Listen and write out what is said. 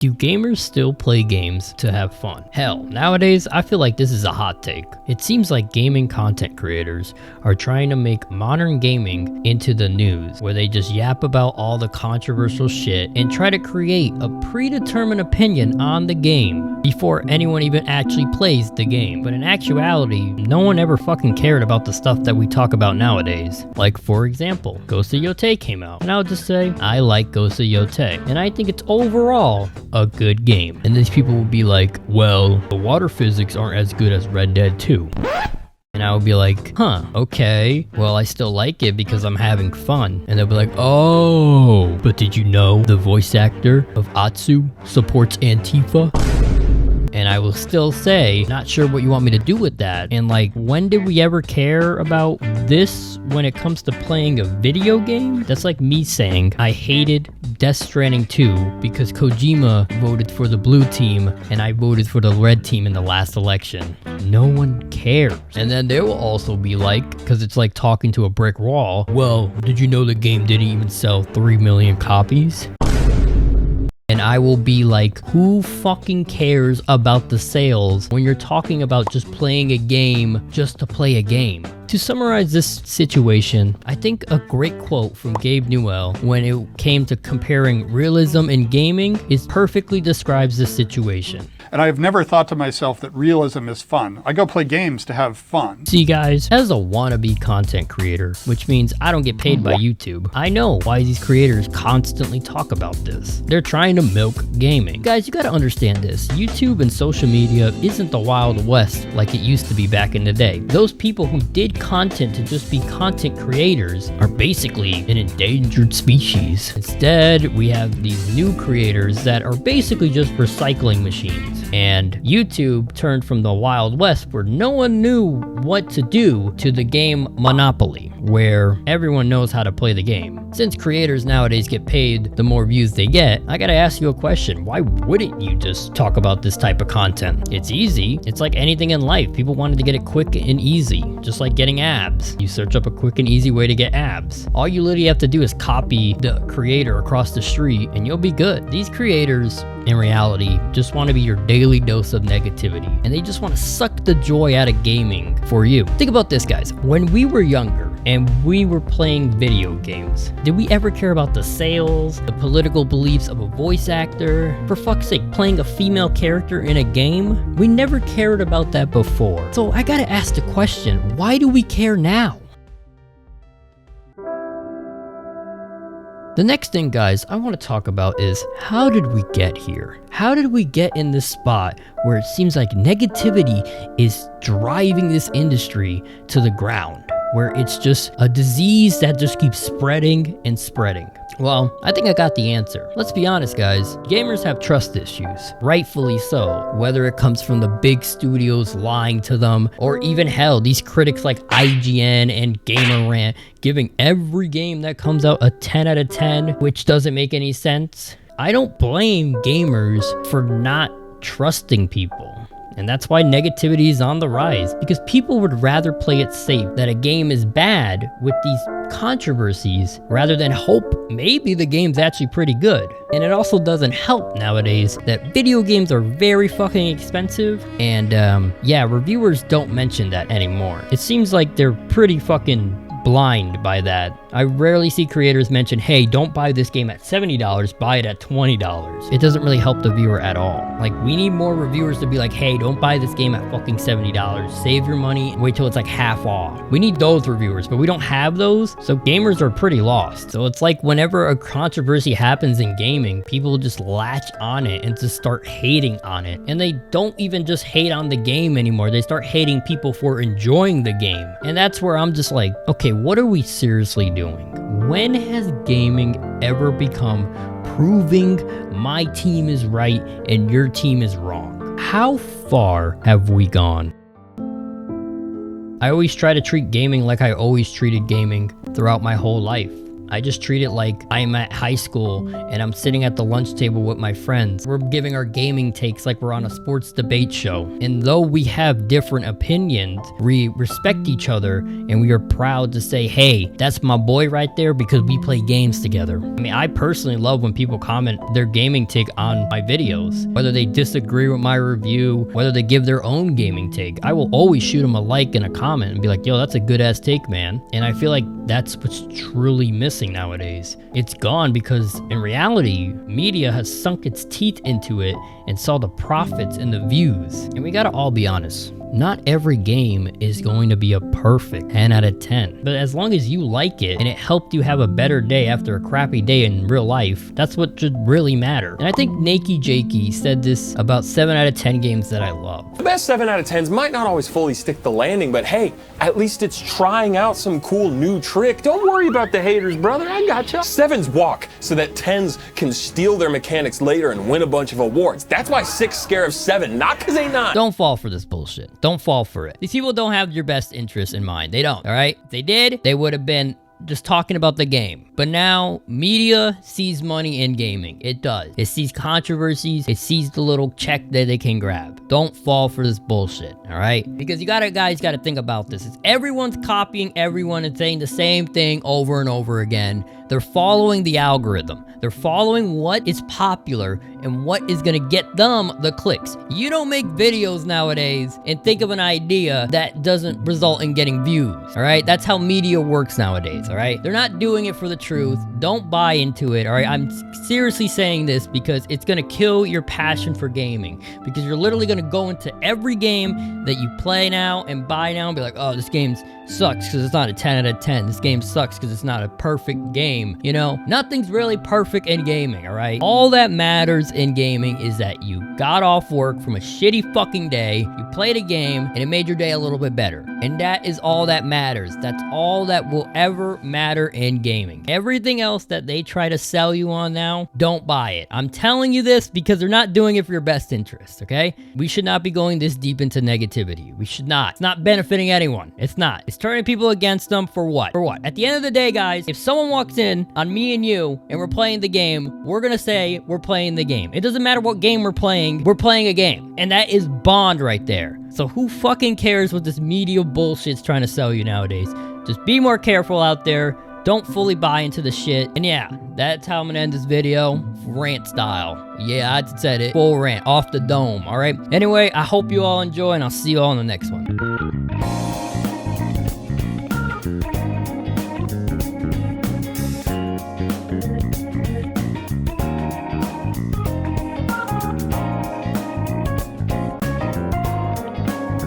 Do gamers still play games to have fun? Hell, nowadays I feel like this is a hot take. It seems like gaming content creators are trying to make modern gaming into the news, where they just yap about all the controversial shit and try to create a predetermined opinion on the game before anyone even actually plays the game. But in actuality, no one ever fucking cared about the stuff that we talk about nowadays. Like, for example, Ghost of Yotei came out, and I'll just say, I like Ghost of Yotei, and I think it's overall a good game. And these people will be like, well, the water physics aren't as good as Red Dead 2. And I would be like, huh, okay, well, I still like it because I'm having fun. And they'll be like, oh, but did you know the voice actor of Atsu supports Antifa? And I will still say, not sure what you want me to do with that. And like, when did we ever care about this when it comes to playing a video game? That's like me saying I hated Death Stranding 2 because Kojima voted for the blue team and I voted for the red team in the last election. No one cares. And then they will also be like, because it's like talking to a brick wall, well, did you know the game didn't even sell 3 million copies? And I will be like, who fucking cares about the sales when you're talking about just playing a game just to play a game? To summarize this situation, I think a great quote from Gabe Newell when it came to comparing realism in gaming is perfectly describes this situation. And I've never thought to myself that realism is fun. I go play games to have fun. See guys, as a wannabe content creator, which means I don't get paid by YouTube, I know why these creators constantly talk about this. They're trying to milk gaming. Guys, you gotta understand this. YouTube and social media isn't the Wild West like it used to be back in the day. Those people who did content to just be content creators are basically an endangered species. Instead, we have these new creators that are basically just recycling machines. And YouTube turned from the Wild West where no one knew what to do to the game Monopoly, where everyone knows how to play the game. Since creators nowadays get paid the more views they get, I gotta ask you a question. Why wouldn't you just talk about this type of content? It's easy. It's like anything in life. People wanted to get it quick and easy, just like getting abs. You search up a quick and easy way to get abs. All you literally have to do is copy the creator across the street and you'll be good. These creators, in reality, just want to be your daily dose of negativity, and they just want to suck the joy out of gaming for you. Think about this, guys. When we were younger and we were playing video games, did we ever care about the sales, the political beliefs of a voice actor? For fuck's sake, playing a female character in a game? We never cared about that before. So I gotta ask the question, why do we care now? The next thing, guys, I want to talk about is, how did we get here? How did we get in this spot where it seems like negativity is driving this industry to the ground, where it's just a disease that just keeps spreading and spreading? Well, I think I got the answer. Let's be honest, guys. Gamers have trust issues, rightfully so. Whether it comes from the big studios lying to them, or even hell, these critics like IGN and GamerRant giving every game that comes out a 10 out of 10, which doesn't make any sense. I don't blame gamers for not trusting people. And that's why negativity is on the rise, because people would rather play it safe that a game is bad with these controversies rather than hope maybe the game's actually pretty good. And it also doesn't help nowadays that video games are very fucking expensive, and yeah, reviewers don't mention that anymore. It seems like they're pretty fucking blind by that. I rarely see creators mention, hey, don't buy this game at $70, buy it at $20. It doesn't really help the viewer at all. Like, we need more reviewers to be like, hey, don't buy this game at fucking $70. Save your money and wait till it's like half off. We need those reviewers, but we don't have those, so gamers are pretty lost. So it's like whenever a controversy happens in gaming, people just latch on it and just start hating on it. And they don't even just hate on the game anymore. They start hating people for enjoying the game. And that's where I'm just like, okay, what are we seriously doing? When has gaming ever become proving my team is right and your team is wrong? How far have we gone? I always try to treat gaming like I always treated gaming throughout my whole life. I just treat it like I'm at high school and I'm sitting at the lunch table with my friends. We're giving our gaming takes like we're on a sports debate show. And though we have different opinions, we respect each other and we are proud to say, hey, that's my boy right there because we play games together. I mean, I personally love when people comment their gaming take on my videos, whether they disagree with my review, whether they give their own gaming take. I will always shoot them a like and a comment and be like, yo, that's a good ass take, man. And I feel like that's what's truly missing nowadays. It's gone because in reality, media has sunk its teeth into it and saw the profits and the views. And we gotta all be honest. Not every game is going to be a perfect 10 out of 10. But as long as you like it and it helped you have a better day after a crappy day in real life, that's what should really matter. And I think Nakey Jakey said this about 7 out of 10 games that I love. The best 7 out of 10s might not always fully stick the landing, but hey, at least it's trying out some cool new trick. Don't worry about the haters, brother, I gotcha. 7s walk so that 10s can steal their mechanics later and win a bunch of awards. That's why 6 scare of 7, not because they not. Don't fall for this bullshit. Don't fall for it. These people don't have your best interests in mind. They don't, all right? If they did, they would have been just talking about the game. But now, media sees money in gaming. It does. It sees controversies. It sees the little check that they can grab. Don't fall for this bullshit, all right? Because guys gotta think about this. It's everyone's copying everyone and saying the same thing over and over again. They're following the algorithm. They're following what is popular and what is gonna get them the clicks. You don't make videos nowadays and think of an idea that doesn't result in getting views, all right? That's how media works nowadays, all right? They're not doing it for the truth. Don't buy into it, all right? I'm seriously saying this because it's gonna kill your passion for gaming, because you're literally gonna go into every game that you play now and buy now and be like, oh, this game sucks because it's not a 10 out of 10. This game sucks because it's not a perfect game. You know, nothing's really perfect in gaming, all right? All that matters in gaming is that you got off work from a shitty fucking day, you played a game, and it made your day a little bit better. And that is all that matters. That's all that will ever matter in gaming. Everything else that they try to sell you on now, don't buy it. I'm telling you this because they're not doing it for your best interest, okay? We should not be going this deep into negativity. We should not. It's not benefiting anyone. It's not. It's turning people against them for what? For what? At the end of the day, guys, if someone walks in on me and you and we're playing the game, we're gonna say we're playing the game. It doesn't matter what game we're playing a game. And that is bond right there. So who fucking cares what this media bullshit's trying to sell you nowadays? Just be more careful out there. Don't fully buy into the shit. And yeah, that's how I'm gonna end this video. Rant style. Yeah, I said it. Full rant. Off the dome, alright? Anyway, I hope you all enjoy and I'll see you all in the next one.